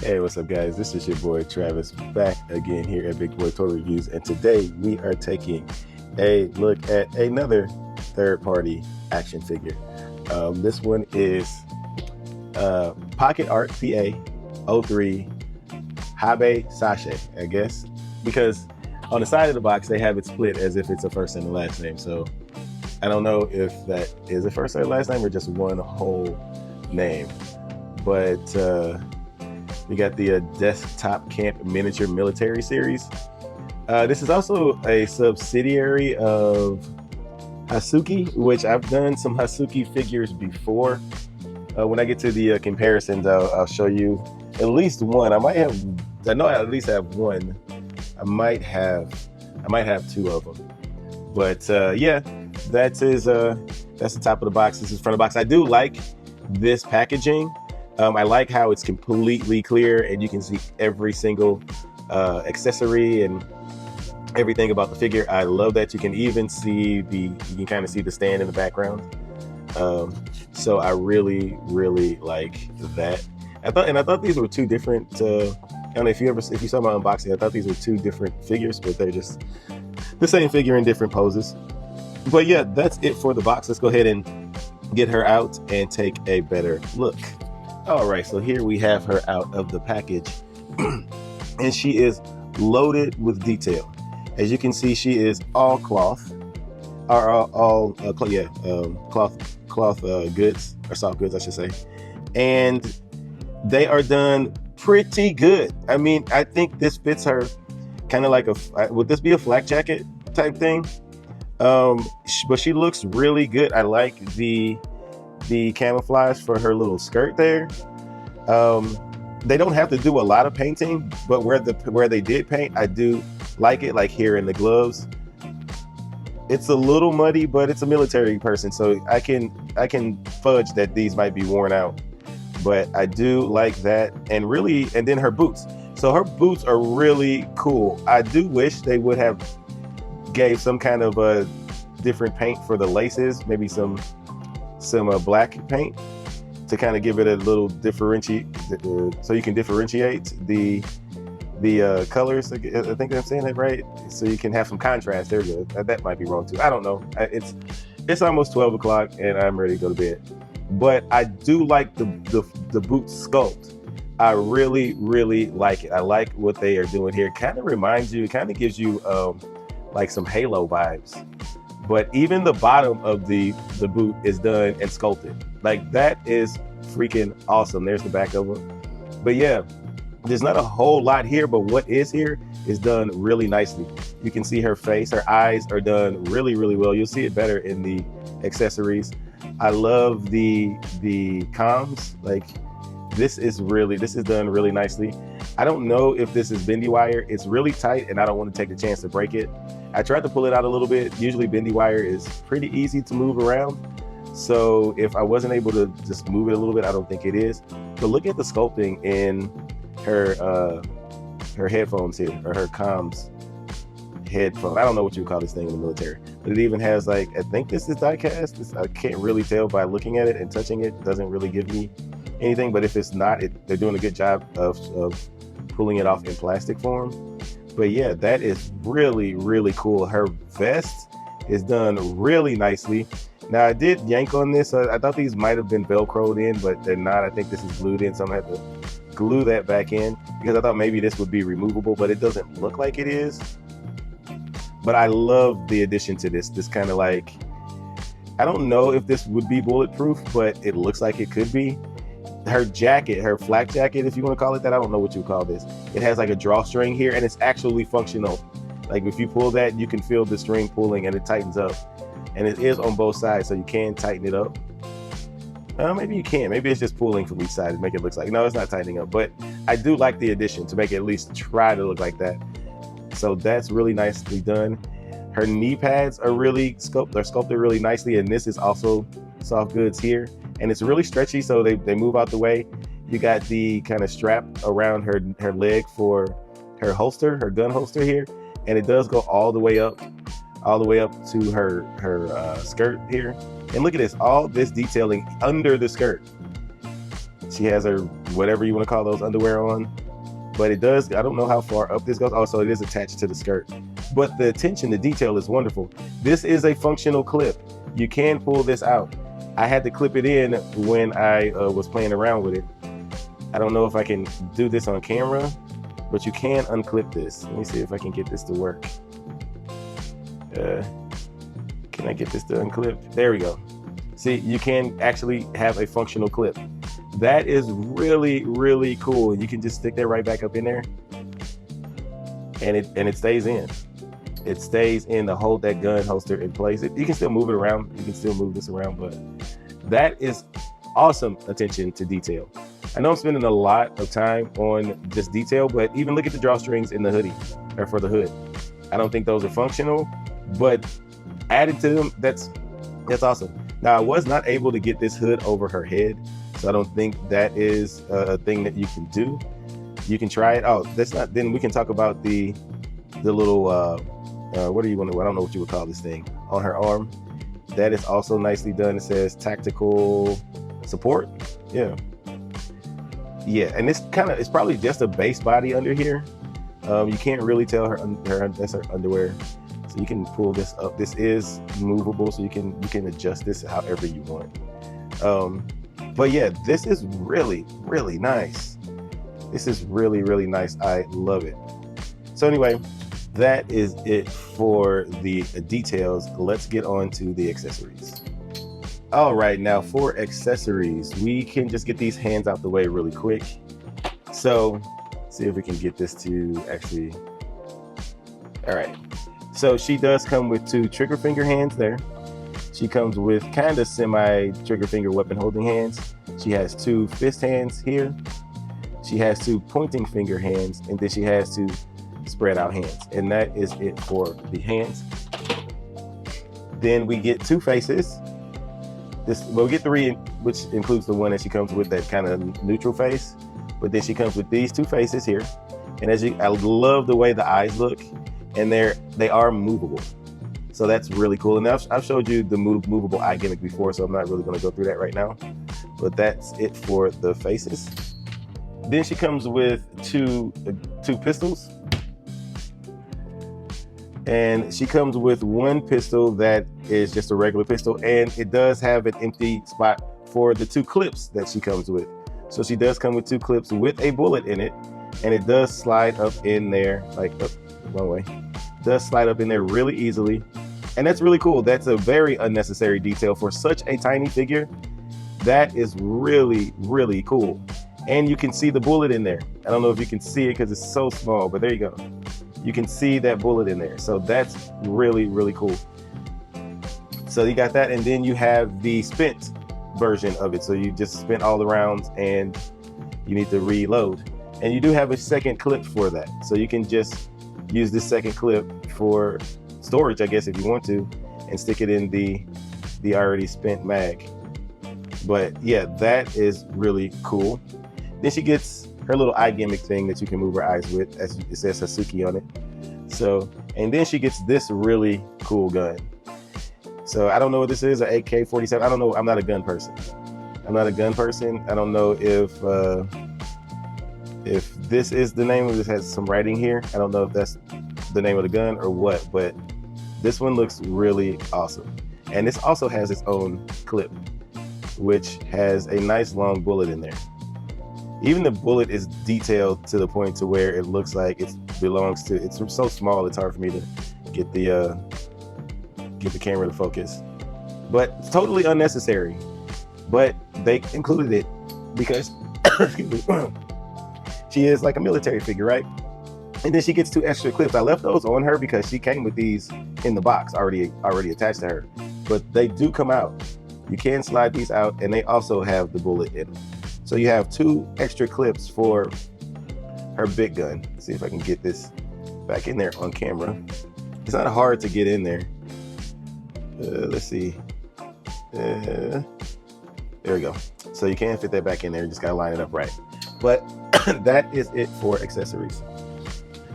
Hey, what's up, guys? This is your boy Travis back again here at Big Boy Toy Reviews, and today we are taking a look at another third-party action figure. This one is Pocket Art PA03 Habesasha, I guess, because on the side of the box they have it split as if it's a first and a last name. So I don't know if that is a first or last name or just one whole name, but we got the Desktop Camp Miniature Military Series. This is also a subsidiary of Hasuki, which I've done some Hasuki figures before. When I get to the comparisons, I'll show you at least one. I know I at least have one. I might have two of them. But yeah, that's the top of the box. This is front of the box. I do like this packaging. I like how it's completely clear and you can see every single accessory and everything about the figure. I love that you can even see you can kind of see the stand in the background. So I really like that. I thought these were two different. I don't know if you saw my unboxing. I thought these were two different figures, but they're just the same figure in different poses. But yeah, that's it for the box. Let's go ahead and get her out and take a better look. All right, so here we have her out of the package, and she is loaded with detail. As you can see, she is all cloth, cloth goods, or soft goods, I should say, and they are done pretty good. I mean, I think this fits her kind of like would this be a flak jacket type thing? But she looks really good. I like the camouflage for her little skirt there. They don't have to do a lot of painting, but where they did paint, I do like it. Like here in the gloves, it's a little muddy, but it's a military person, so I can fudge that these might be worn out. But I do like that, and then her boots. So her boots are really cool. I do wish they would have gave some kind of a different paint for the laces, maybe some black paint to kind of give it a little differentiate, so you can differentiate the colors. I think I'm saying that right. So you can have some contrast. There we go. That might be wrong too. I don't know. It's almost 12 o'clock and I'm ready to go to bed. But I do like the boot sculpt. I really like it. I like what they are doing here. Kind of reminds you, kind of gives you like some Halo vibes. But even the bottom of the boot is done and sculpted. Like, that is freaking awesome. There's the back of them. But yeah, there's not a whole lot here, but what is here is done really nicely. You can see her face, her eyes are done really well. You'll see it better in the accessories. I love the comms. Like, this is done really nicely. I don't know if this is bendy wire. It's really tight and I don't want to take the chance to break it. I tried to pull it out a little bit. Usually bendy wire is pretty easy to move around. So if I wasn't able to just move it a little bit, I don't think it is. But look at the sculpting in her headphones here, or her comms headphone. I don't know what you would call this thing in the military, but it even has, like, I think this is die cast. I can't really tell by looking at it and touching it. It doesn't really give me anything, but if it's not, they're doing a good job of pulling it off in plastic form. But yeah, that is really cool. Her vest is done really nicely. Now, I did yank on this. I thought these might have been Velcroed in, but they're not. I think this is glued in, so I'm gonna have to glue that back in because I thought maybe this would be removable, but it doesn't look like it is. But I love the addition to this kind of, like, I don't know if this would be bulletproof, but it looks like it could be. Her jacket, her flak jacket, if you want to call it that, I don't know what you call this. It has like a drawstring here and it's actually functional. Like, if you pull that, you can feel the string pulling and it tightens up. And it is on both sides, so you can tighten it up. Maybe you can. Maybe it's just pulling from each side to make it look like, no, it's not tightening up. But I do like the addition to make it at least try to look like that. So that's really nicely done. Her knee pads are sculpted really nicely, and this is also soft goods here. And it's really stretchy, so they move out the way. You got the kind of strap around her leg for her holster, her gun holster here, and it does go all the way up to her skirt here. And look at this, all this detailing under the skirt. She has her, whatever you want to call those underwear on. But it does, I don't know how far up this goes. Also, it is attached to the skirt. But the attention to detail is wonderful. This is a functional clip. You can pull this out. I had to clip it in when I was playing around with it. I don't know if I can do this on camera, but you can unclip this. Let me see if I can get this to work. Can I get this to unclip? There we go. See, you can actually have a functional clip. That is really, really cool. You can just stick that right back up in there, and it stays in. It stays in to hold that gun holster in place. You can still move it around. You can still move this around, but that is awesome attention to detail. I know I'm spending a lot of time on just detail, but even look at the drawstrings in the hoodie, or for the hood. I don't think those are functional, but added to them, that's awesome. Now, I was not able to get this hood over her head, so I don't think that is a thing that you can do. You can try it. Oh, that's not, then we can talk about the little, what do you want to, I don't know what you would call this thing, on her arm. That is also nicely done. It says tactical support. Yeah. Yeah, and it's probably just a base body under here. You can't really tell that's her underwear. So you can pull this up. This is movable, so you can adjust this however you want. But yeah, this is really, really nice. This is really, really nice. I love it. So anyway, that is it for the details. Let's get on to the accessories. All right, now for accessories, we can just get these hands out the way really quick. So see if we can get this to actually, all right. So she does come with 2 trigger finger hands there. She comes with kind of semi trigger finger weapon holding hands. She has 2 fist hands here. She has 2 pointing finger hands, and then she has 2 spread out hands. And that is it for the hands. Then we get 2 faces. We'll get 3, which includes the one that she comes with, that kind of neutral face. But then she comes with these 2 faces here. And I love the way the eyes look, and they are movable. So that's really cool. And I've showed you the movable eye gimmick before, so I'm not really going to go through that right now. But that's it for the faces. Then she comes with two pistols. And she comes with 1 pistol that is just a regular pistol, and it does have an empty spot for the 2 clips that she comes with. So she does come with 2 clips with a bullet in it, and it does slide up in there, like up one way. It does slide up in there really easily, and that's really cool. That's a very unnecessary detail for such a tiny figure. That is really, really cool. And you can see the bullet in there. I don't know if you can see it because it's so small, but there you go. You can see that bullet in there. So that's really, really cool. So you got that, and then you have the spent version of it. So you just spent all the rounds and you need to reload. And you do have a second clip for that. So you can just use this second clip for storage, I guess, if you want to, and stick it in the already spent mag. But yeah, that is really cool. Then she gets her little eye gimmick thing that you can move her eyes with, as it says Hasuki on it. So, and then she gets this really cool gun. So I don't know what this is, an AK-47. I don't know. I'm not a gun person. I don't know if this is the name of this, has some writing here. I don't know if that's the name of the gun or what, but this one looks really awesome. And this also has its own clip, which has a nice long bullet in there. Even the bullet is detailed to the point to where it looks like it belongs to, it's so small it's hard for me to get the camera to focus. But it's totally unnecessary. But they included it because she is like a military figure, right? And then she gets 2 extra clips. I left those on her because she came with these in the box already attached to her. But they do come out. You can slide these out, and they also have the bullet in them. So you have 2 extra clips for her big gun. Let's see if I can get this back in there on camera. It's not hard to get in there. Let's see. There we go. So you can fit that back in there. You just gotta line it up right. But that is it for accessories.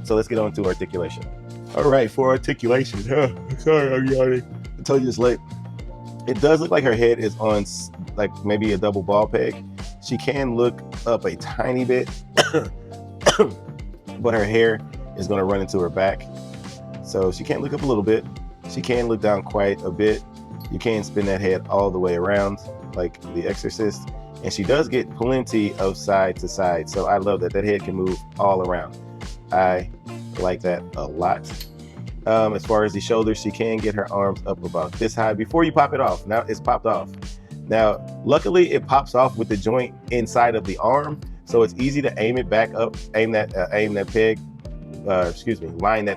So let's get on to articulation. All right, for articulation. Sorry, I'm yawning. I told you it's late. It does look like her head is on like maybe a double ball peg. She can look up a tiny bit, but her hair is going to run into her back. So she can't look up a little bit. She can look down quite a bit. You can spin that head all the way around like The Exorcist. And she does get plenty of side to side. So I love that. That head can move all around. I like that a lot. As far as the shoulders, she can get her arms up about this high before you pop it off. Now it's popped off. Now, luckily it pops off with the joint inside of the arm. So it's easy to aim it back up, line that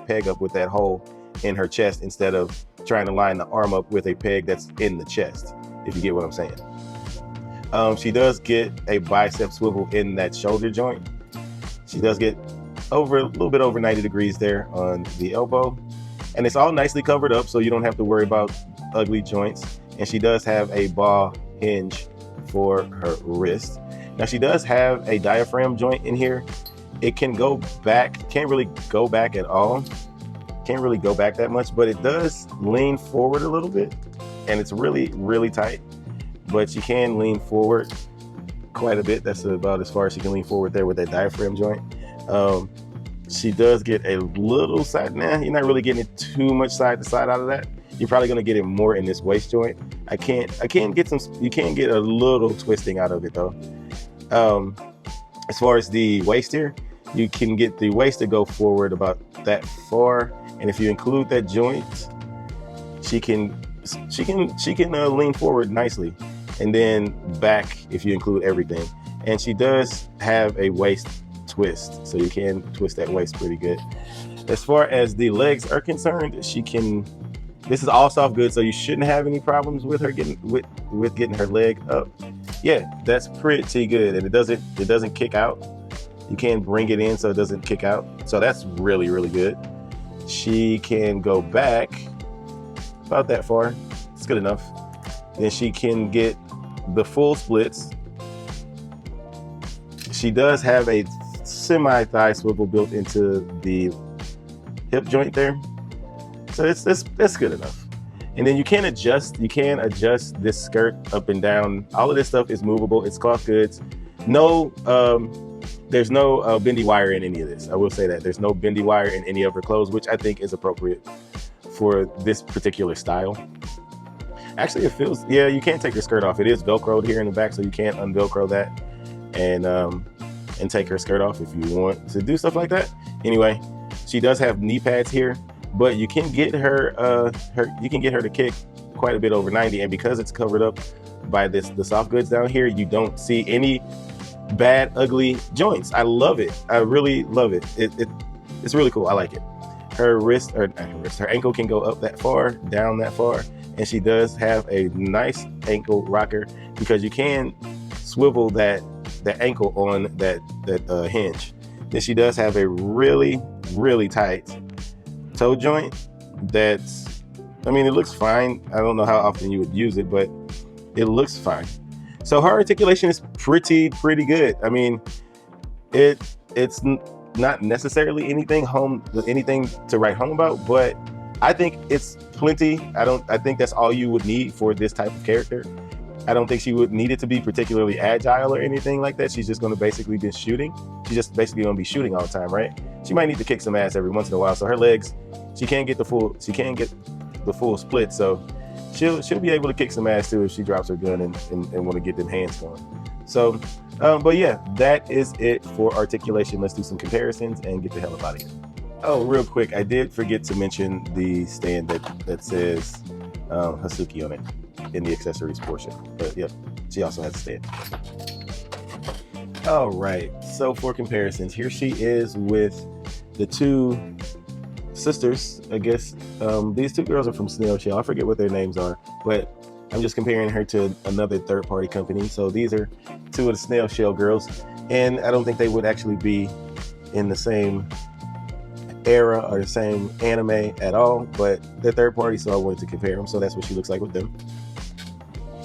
peg up with that hole in her chest instead of trying to line the arm up with a peg that's in the chest, if you get what I'm saying. She does get a bicep swivel in that shoulder joint. She does get a little bit over 90 degrees there on the elbow. And it's all nicely covered up, so you don't have to worry about ugly joints. And she does have a ball hinge for her wrist. Now she does have a diaphragm joint in here. It can go back, can't really go back at all. Can't really go back that much, but it does lean forward a little bit. And it's really, really tight. But she can lean forward quite a bit. That's about as far as she can lean forward there with that diaphragm joint. She does get a little side. Nah, you're not really getting too much side to side out of that. You're probably gonna get it more in this waist joint. I can't get some. You can get a little twisting out of it though. As far as the waist here, you can get the waist to go forward about that far, and if you include that joint, she can lean forward nicely, and then back if you include everything. And she does have a waist twist, so you can twist that waist pretty good. As far as the legs are concerned, this is all soft goods, so you shouldn't have any problems with her getting her leg up. Yeah, that's pretty good, and it doesn't kick out. You can bring it in so it doesn't kick out, so that's really, really good. She can go back about that far. It's good enough. Then she can get the full splits. She does have a semi-thigh swivel built into the hip joint there, so that's good enough. And then you can adjust this skirt up and down. All of this stuff is movable. It's cloth goods. No, there's no bendy wire in any of this. I will say that there's no bendy wire in any of her clothes, which I think is appropriate for this particular style. Actually, it feels, yeah, you can't take her skirt off. It is Velcroed here in the back, so you can't unvelcro that and take her skirt off if you want to do stuff like that. Anyway, she does have knee pads here, but you can get her to kick quite a bit over 90, and because it's covered up by the soft goods down here, you don't see any bad, ugly joints. I love it. I really love it. It's really cool. I like it. Her ankle can go up that far, down that far, and she does have a nice ankle rocker because you can swivel that ankle on that hinge. Then she does have a really, really tight toe joint that's, I mean, it looks fine. I don't know how often you would use it, but it looks fine. So her articulation is pretty good. I mean, it's not necessarily anything to write home about, but I think it's plenty. I think that's all you would need for this type of character. I don't think she would need it to be particularly agile or anything like that. She's just going to basically be shooting. She's just basically going to be shooting all the time, right? She might need to kick some ass every once in a while. So her legs, she can't get the full split. So she'll be able to kick some ass too if she drops her gun and want to get them hands going. So, but yeah, that is it for articulation. Let's do some comparisons and get the hell out of here. Oh, real quick, I did forget to mention the stand that says Hasuki on it in the accessories portion. But yep, she also has a stand. All right, so for comparisons, here she is with the two sisters, I guess. These two girls are from Snail Shell. I forget what their names are, but I'm just comparing her to another third-party company. So these are two of the Snail Shell girls, and I don't think they would actually be in the same era or the same anime at all, but they're third party, so I wanted to compare them. So that's what she looks like with them.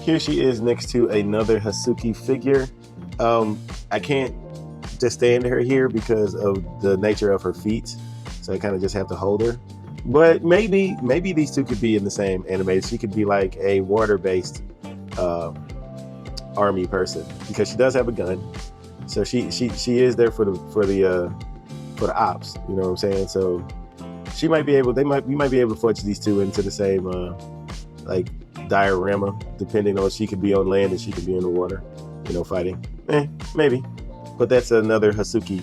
Here she is next to another Hasuki figure. I can't just stand her here because of the nature of her feet, so I kind of just have to hold her. But maybe these two could be in the same anime. She could be like a water-based army person, because she does have a gun. So she is there for the ops. You know what I'm saying? So she might be able. We might be able to fudge these two into the same like diorama, depending on, she could be on land and she could be in the water, you know, fighting. Maybe. But that's another Hasuki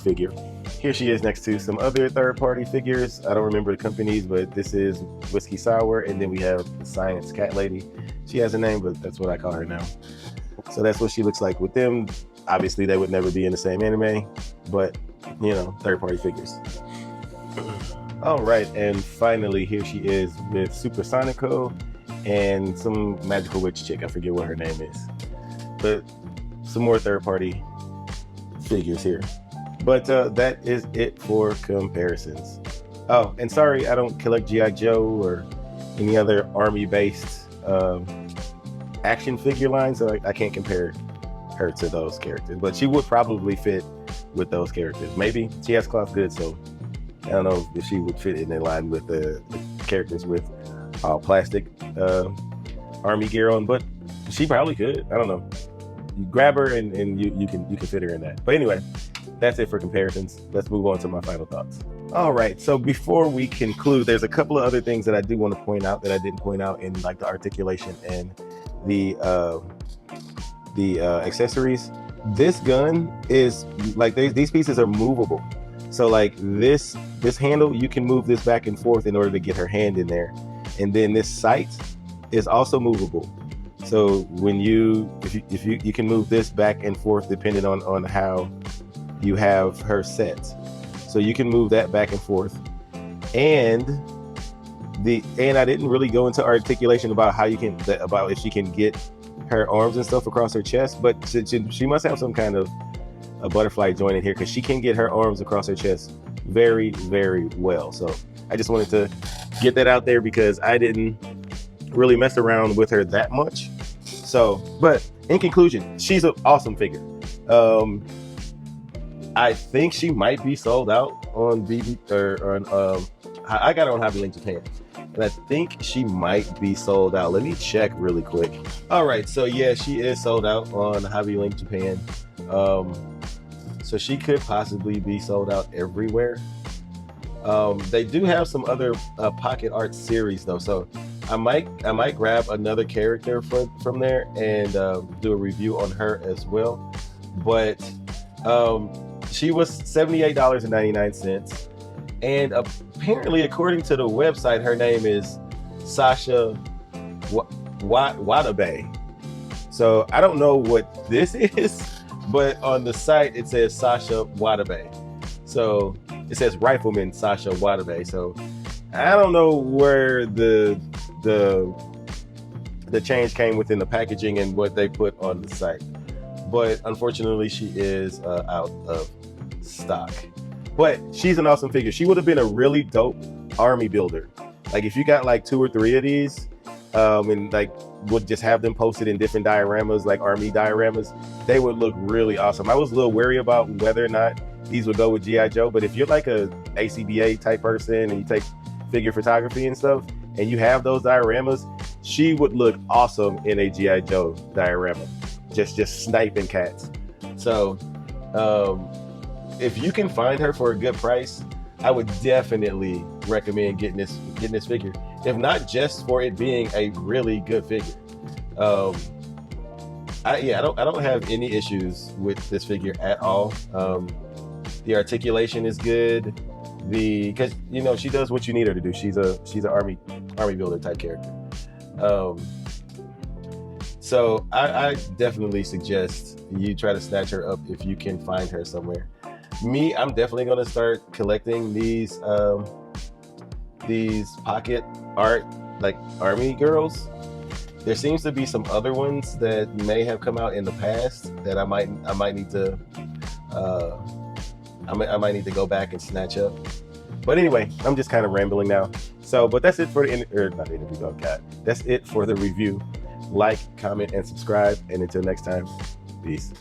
figure. Here she is next to some other third-party figures. I don't remember the companies, but this is Whiskey Sour, and then we have the Science Cat Lady. She has a name, but that's what I call her now. So that's what she looks like with them. Obviously, they would never be in the same anime, but, you know, third-party figures. All right, and finally, here she is with Super Sonico and some magical witch chick. I forget what her name is. But some more third-party figures here. But that is it for comparisons. Oh, and sorry, I don't collect G.I. Joe or any other army-based action figure lines, so I can't compare her to those characters. But she would probably fit with those characters. Maybe. She has cloth goods, so I don't know if she would fit in line with the characters with plastic army gear on, but she probably could. I don't know. You grab her and you can fit her in that. But anyway, that's it for comparisons. Let's move on to my final thoughts. All right, so before we conclude, there's a couple of other things that I do want to point out that I didn't point out in like the articulation and the accessories. This gun is like, these pieces are movable. So like this handle, you can move this back and forth in order to get her hand in there. And then this sight is also movable. So when if you can move this back and forth depending on how you have her set. So you can move that back and forth. And I didn't really go into articulation about how you can, about if she can get her arms and stuff across her chest, but she must have some kind of a butterfly joint in here, because she can get her arms across her chest very, very well. So I just wanted to get that out there because I didn't really mess around with her that much. So, but in conclusion, she's an awesome figure. I think she might be sold out on BB or on I got her on Hobby Link Japan, and I think she might be sold out. Let me check really quick. All right, so yeah, she is sold out on Hobby Link Japan. So she could possibly be sold out everywhere. They do have some other pocket art series though, so I might grab another character from there and do a review on her as well. But she was $78.99, and apparently, according to the website, her name is Sasha Watabe. So I don't know what this is, but on the site it says Sasha Watabe. So it says Rifleman Sasha Watabe. So I don't know where the change came within the packaging and what they put on the site, but unfortunately she is out of stock. But she's an awesome figure. She would have been a really dope army builder. Like if you got like 2 or 3 of these, and like would just have them posted in different dioramas, like army dioramas, they would look really awesome. I was a little wary about whether or not these would go with G.I. Joe, but if you're like a ACBA type person and you take figure photography and stuff, and you have those dioramas, she would look awesome in a G.I. Joe diorama, just sniping cats. So if you can find her for a good price, I would definitely recommend getting this figure, if not just for it being a really good figure. I don't have any issues with this figure at all. The articulation is good. Because you know, she does what you need her to do. She's an army builder type character. So I definitely suggest you try to snatch her up if you can find her somewhere. I'm definitely gonna start collecting these pocket art, like army girls. There seems to be some other ones that may have come out in the past that I might need to I might need to go back and snatch up. But anyway, I'm just kind of rambling now. So, but that's it for that's it for the review. Like, comment, and subscribe. And until next time, peace.